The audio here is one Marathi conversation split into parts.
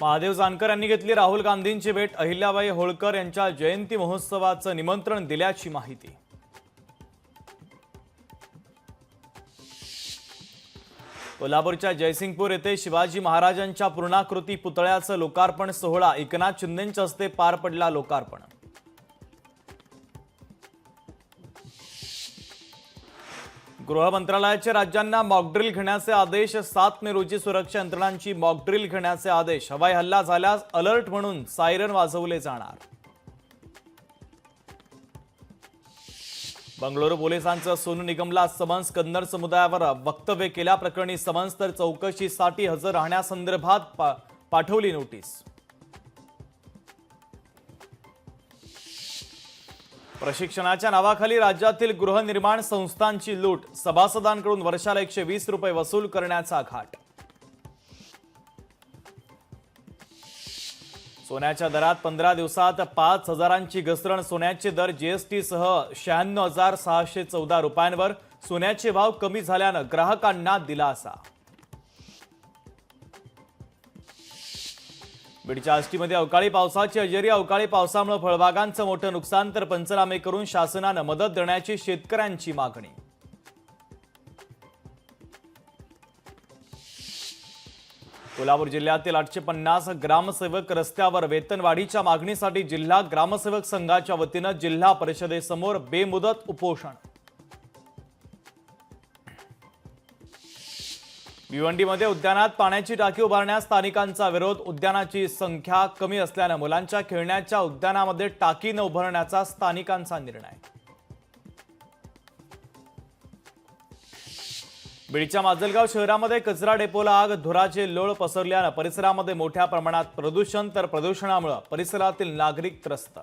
महादेव जानकर यांनी घेतली राहुल गांधींची भेट। अहिल्याबाई होळकर यांच्या जयंती महोत्सवाचं निमंत्रण दिल्याची माहिती। कोल्हापूरच्या जयसिंगपूर येथे शिवाजी महाराजांच्या पूर्णाकृती पुतळ्याचं लोकार्पण सोहळा एकनाथ शिंदेंच्या हस्ते पार पडला। लोकार्पण गृह मंत्रालयाचे राज्यांना मॉकड्रिल घेण्याचे आदेश। 7 मे रोजी सुरक्षा यंत्रणांची मॉकड्रिल घेण्याचे आदेश। हवाई हल्ला झाल्यास अलर्ट म्हणून सायरन वाजवले जाणार। बंगळुरू पोलिसांचं सोनू निगमला समन्स। कन्नड समुदायावर वक्तव्य केल्याप्रकरणी समन्स तर चौकशीसाठी हजर राहण्यासंदर्भात पाठवली नोटीस। प्रशिक्षणाच्या नावाखाली राज्यातील गृहनिर्माण संस्थांची लूट। सभासदांकडून वर्षाला 120 रुपये वसूल करण्याचा घाट। सोन्याच्या दरात 15 दिवसात 5,000ची घसरण। सोन्याचे दर जीएसटी सह 96,614 रुपयांवर। सोन्याचे भाव कमी झाल्यानं ग्राहकांना दिलासा। बीडच्या आष्टीमध्ये अवकाळी पावसाची हजेरी। अवकाळी पावसामुळे फळबागांचं मोठं नुकसान, तर पंचनामे करून शासनानं मदत देण्याची शेतकऱ्यांची मागणी। कोल्हापूर जिल्ह्यातील 850 ग्रामसेवक रस्त्यावर। वेतनवाढीच्या मागणीसाठी जिल्हा ग्रामसेवक संघाच्या वतीनं जिल्हा परिषदेसमोर बेमुदत उपोषण। भिवंडीमध्ये उद्यानात पाण्याची टाकी उभारण्यास स्थानिकांचा विरोध। उद्यानाची संख्या कमी असल्यानं मुलांच्या खेळण्याच्या उद्यानामध्ये टाकी न उभारण्याचा स्थानिकांचा निर्णय। बीडच्या माजलगाव शहरामध्ये कचरा डेपोला आग। धुराचे लोळ पसरल्यानं परिसरामध्ये मोठ्या प्रमाणात प्रदूषण, तर प्रदूषणामुळे परिसरातील नागरिक त्रस्त।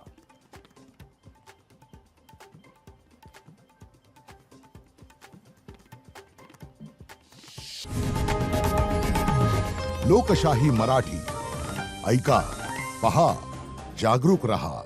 लोकशाही मराठी ऐका, पहा, जागरूक रहा।